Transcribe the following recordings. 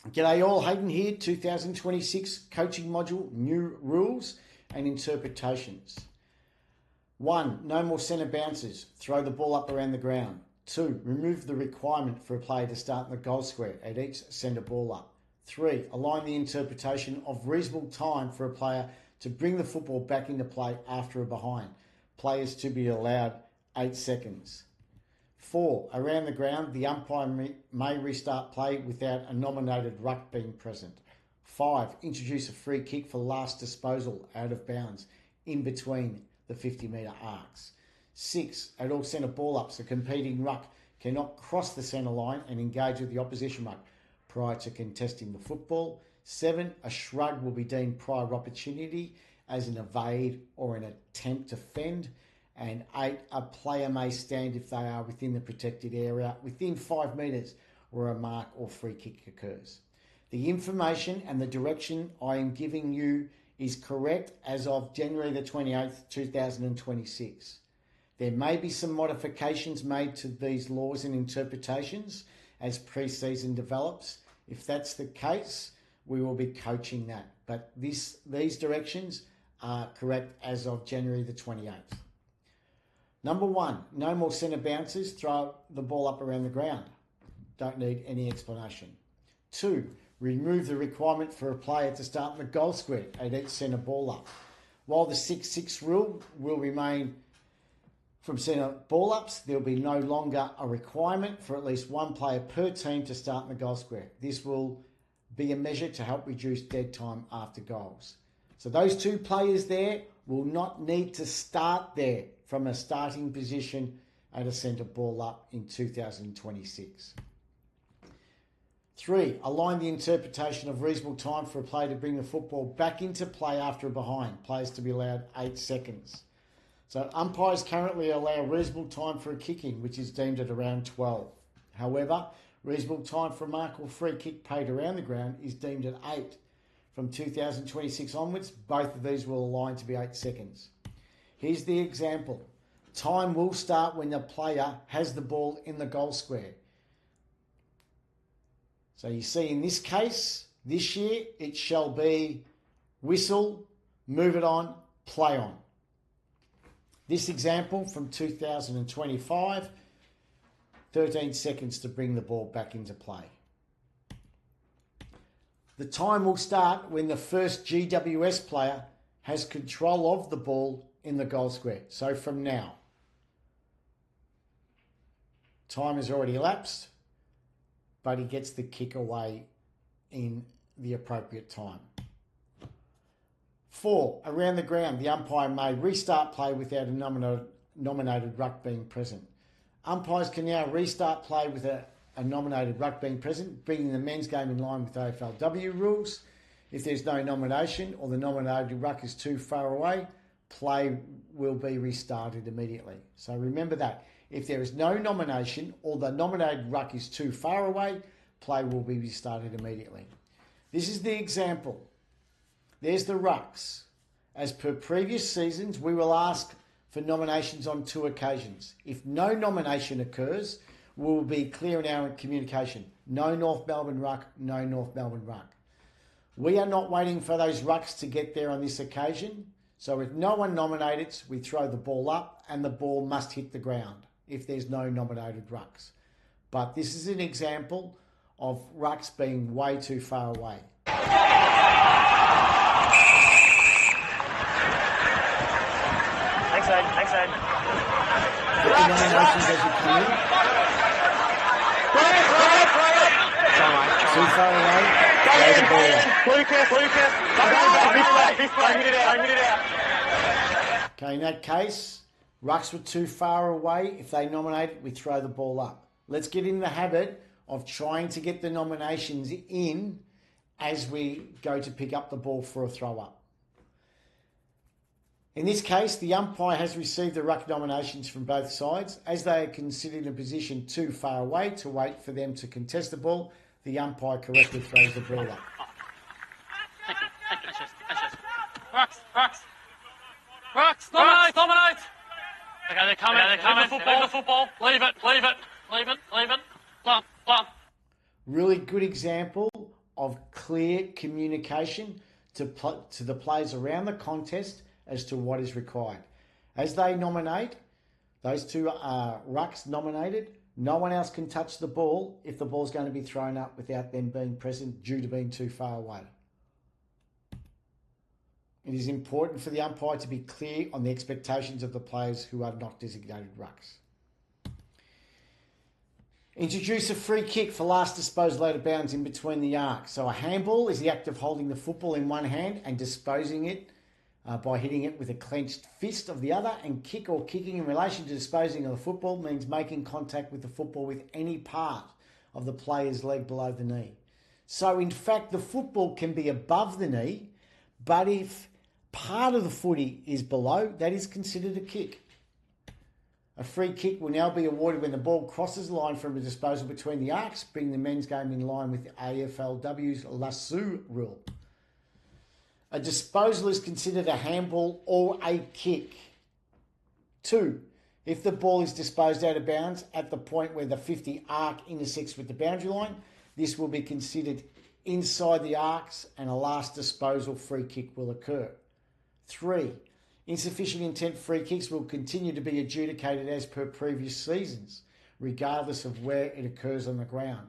G'day all, Hayden here, 2026 coaching module, new rules and interpretations. 1. No more centre bounces, throw the ball up around the ground. 2. Remove the requirement for a player to start in the goal square at each centre ball up. 3. Align the interpretation of reasonable time for a player to bring the football back into play after a behind. Players to be allowed 8 seconds. 4. Around the ground, the umpire may restart play without a nominated ruck being present. 5. Introduce a free kick for last disposal out of bounds in between the 50-metre arcs. 6. At all centre ball-ups, a competing ruck cannot cross the centre line and engage with the opposition ruck prior to contesting the football. 7. A shrug will be deemed prior opportunity as an evade or an attempt to fend. And 8, a player may stand if they are within the protected area within 5 metres where a mark or free kick occurs. The information and the direction I am giving you is correct as of January the 28th, 2026. There may be some modifications made to these laws and interpretations as pre-season develops. If that's the case, we will be coaching that. But these directions are correct as of January the 28th. Number 1, no more centre bounces, throw the ball up around the ground. Don't need any explanation. 2, remove the requirement for a player to start in the goal square at each centre ball up. While the 6-6 rule will remain from centre ball ups, there will be no longer a requirement for at least one player per team to start in the goal square. This will be a measure to help reduce dead time after goals. So those 2 players there will not need to start there from a starting position at a centre ball up in 2026. 3. Align the interpretation of reasonable time for a player to bring the football back into play after a behind. Players to be allowed 8 seconds. So umpires currently allow reasonable time for a kick-in, which is deemed at around 12. However, reasonable time for a mark or free kick paid around the ground is deemed at 8. From 2026 onwards, both of these will align to be 8 seconds. Here's the example. Time will start when the player has the ball in the goal square. So you see in this case, this year, it shall be whistle, move it on, play on. This example from 2025, 13 seconds to bring the ball back into play. The time will start when the first GWS player has control of the ball in the goal square. So from now, time has already elapsed, but he gets the kick away in the appropriate time. 4, around the ground, the umpire may restart play without a nominated ruck being present. Umpires can now restart play with a nominated ruck being present, bringing the men's game in line with AFLW rules. If there's no nomination or the nominated ruck is too far away, play will be restarted immediately. So remember that. If there is no nomination or the nominated ruck is too far away, play will be restarted immediately. This is the example. There's the rucks. As per previous seasons, we will ask for nominations on 2 occasions. If no nomination occurs, we will be clear in our communication. No North Melbourne ruck, no North Melbourne ruck. We are not waiting for those rucks to get there on this occasion. So if no one nominated, we throw the ball up and the ball must hit the ground if there's no nominated rucks. But this is an example of rucks being way too far away. Thanks, Ed. Thanks, Ed. Get the nominations as you come in. Too far away, throw the ball up. Lucas. Okay, in that case, rucks were too far away. If they nominate, we throw the ball up. Let's get in the habit of trying to get the nominations in as we go to pick up the ball for a throw up. In this case, the umpire has received the ruck nominations from both sides. As they are considered in a position too far away to wait for them to contest the ball, the umpire correctly throws the ball up. Rucks, dominate! Okay, they're coming. Leave the football. Leave it. Plump. Really good example of clear communication to the players around the contest as to what is required. As they nominate, those two rucks nominated, no one else can touch the ball if the ball's going to be thrown up without them being present due to being too far away. It is important for the umpire to be clear on the expectations of the players who are not designated rucks. Introduce a free kick for last disposal out of bounds in between the arcs. So a handball is the act of holding the football in one hand and disposing it by hitting it with a clenched fist of the other, and kick or kicking in relation to disposing of the football means making contact with the football with any part of the player's leg below the knee. So in fact, the football can be above the knee, but if part of the footy is below, that is considered a kick. A free kick will now be awarded when the ball crosses the line from a disposal between the arcs, bringing the men's game in line with the AFLW's lasso rule. A disposal is considered a handball or a kick. 2. If the ball is disposed out of bounds at the point where the 50 arc intersects with the boundary line, this will be considered inside the arcs and a last disposal free kick will occur. 3. Insufficient intent free kicks will continue to be adjudicated as per previous seasons, regardless of where it occurs on the ground.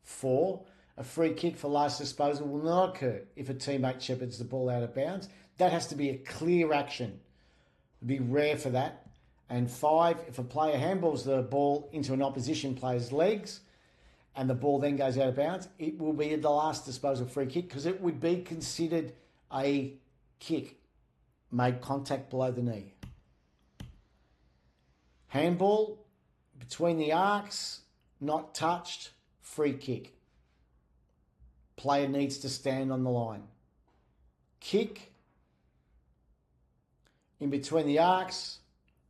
4. A free kick for last disposal will not occur if a teammate shepherds the ball out of bounds. That has to be a clear action. It would be rare for that. And 5, if a player handballs the ball into an opposition player's legs and the ball then goes out of bounds, it will be the last disposal free kick because it would be considered a kick. Made contact below the knee. Handball, between the arcs, not touched, free kick. Player needs to stand on the line. Kick, in between the arcs,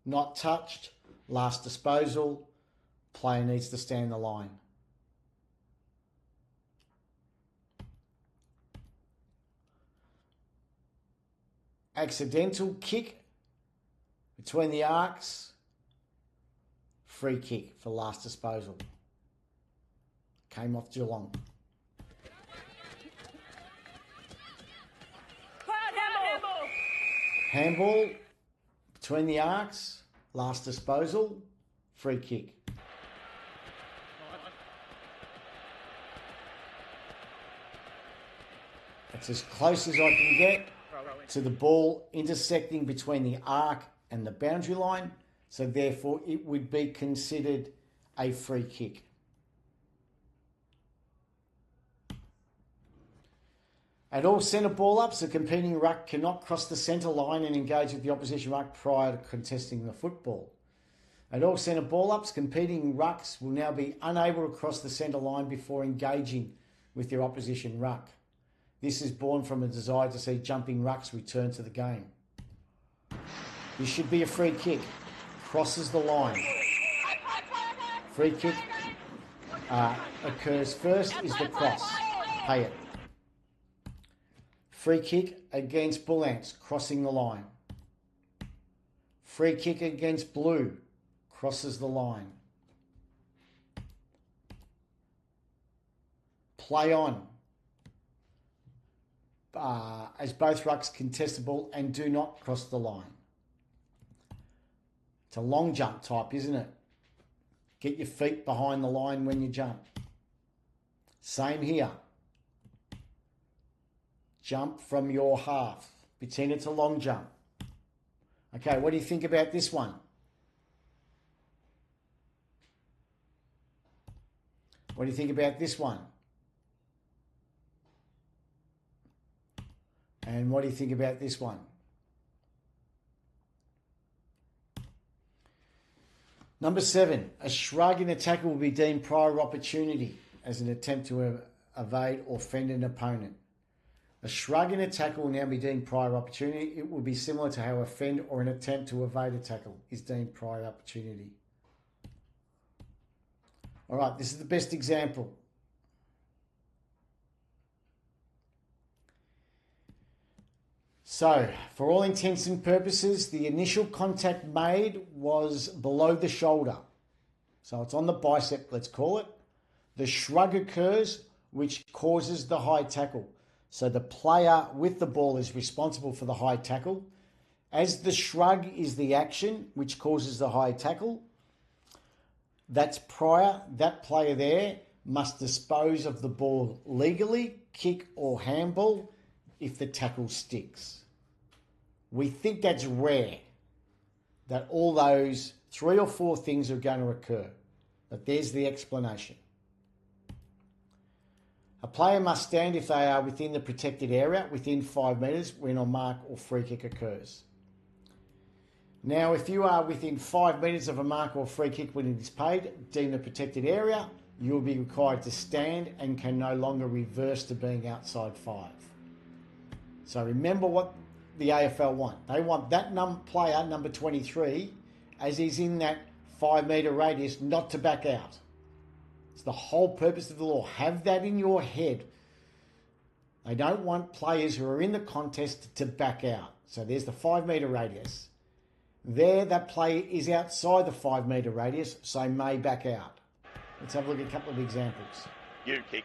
not touched, last disposal, player needs to stand the line. Accidental kick between the arcs, free kick for last disposal. Came off Geelong. Handball between the arcs, last disposal, free kick. That's as close as I can get to the ball intersecting between the arc and the boundary line, so therefore it would be considered a free kick. At all centre ball ups, a competing ruck cannot cross the centre line and engage with the opposition ruck prior to contesting the football. At all centre ball ups, competing rucks will now be unable to cross the centre line before engaging with their opposition ruck. This is born from a desire to see jumping rucks return to the game. This should be a free kick. Crosses the line. Free kick occurs first is the cross. Pay it. Free kick against Bull Ants, crossing the line. Free kick against Blue, crosses the line. Play on. As both rucks contestable and do not cross the line. It's a long jump type, isn't it? Get your feet behind the line when you jump. Same here. Jump from your half. Pretend it's a long jump. Okay, what do you think about this one? What do you think about this one? And what do you think about this one? Number 7, a shrug in a tackle will be deemed prior opportunity as an attempt to evade or fend an opponent. A shrug in a tackle will now be deemed prior opportunity. It will be similar to how a fend or an attempt to evade a tackle is deemed prior opportunity. All right, this is the best example. So, for all intents and purposes, the initial contact made was below the shoulder. So it's on the bicep, let's call it. The shrug occurs which causes the high tackle. So the player with the ball is responsible for the high tackle. As the shrug is the action which causes the high tackle, that's prior. That player there must dispose of the ball legally, kick or handball, if the tackle sticks. We think that's rare, that all those 3 or 4 things are going to occur. But there's the explanation. A player must stand if they are within the protected area, within 5 metres, when a mark or free kick occurs. Now, if you are within 5 metres of a mark or free kick when it is paid, deemed a protected area, you will be required to stand and can no longer reverse to being outside 5. So remember what the AFL want. They want that player, number 23, as he's in that 5 metre radius, not to back out. It's the whole purpose of the law. Have that in your head. They don't want players who are in the contest to back out. So there's the 5 metre radius. There, that player is outside the 5 metre radius, so may back out. Let's have a look at a couple of examples. You kick.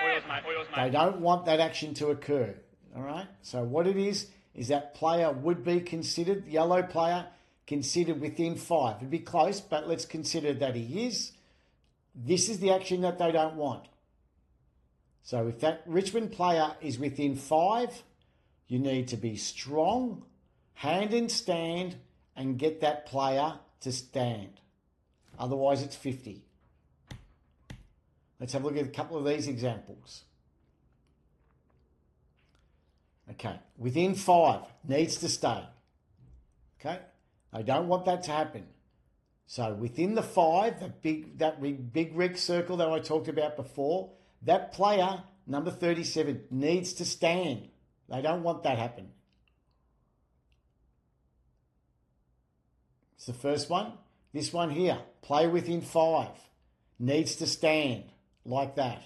Oils, mate. They don't want that action to occur. All right? So what it is that player would be considered, the yellow player, considered within 5. It'd be close, but let's consider that he is. This is the action that they don't want. So if that Richmond player is within 5, you need to be strong, hand and stand, and get that player to stand. Otherwise, it's 50. Let's have a look at a couple of these examples. Okay, within 5, needs to stay. Okay, I don't want that to happen. So within the 5, that big red circle that I talked about before, that player, number 37, needs to stand. They don't want that happen. It's the first one. This one here, player within 5, needs to stand like that.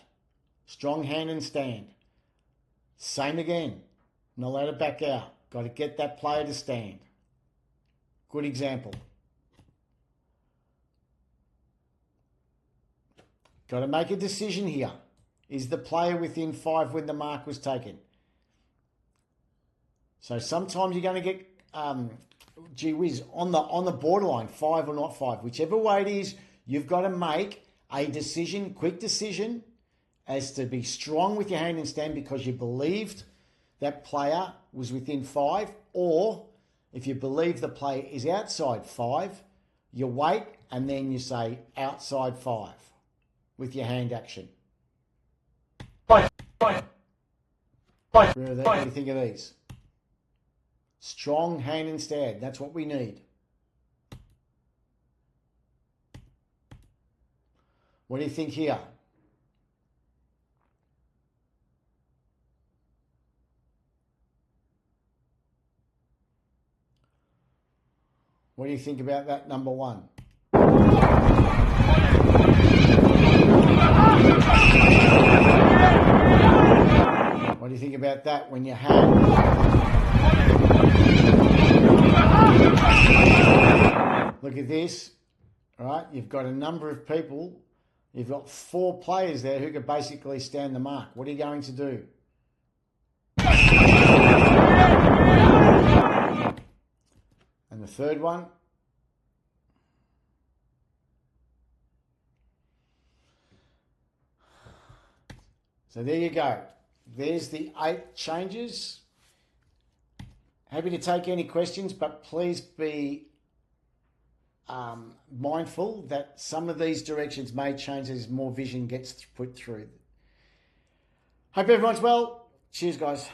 Strong hand and stand. Same again. Not allowed to back out. Got to get that player to stand. Good example. Got to make a decision here. Is the player within 5 when the mark was taken? So sometimes you're going to get, gee whiz, on the borderline, 5 or not 5. Whichever way it is, you've got to make a decision, quick decision, as to be strong with your hand and stand because you believed that player was within 5, or if you believe the player is outside 5, you wait and then you say outside 5 with your hand action. What do you think of these? Strong hand and stand. That's what we need. What do you think here? What do you think about that, number 1? What do you think about that when you have... Look at this. All right, you've got a number of people. You've got 4 players there who could basically stand the mark. What are you going to do? And the third one. So there you go. There's the 8 changes. Happy to take any questions, but please be mindful that some of these directions may change as more vision gets put through. Hope everyone's well. Cheers, guys.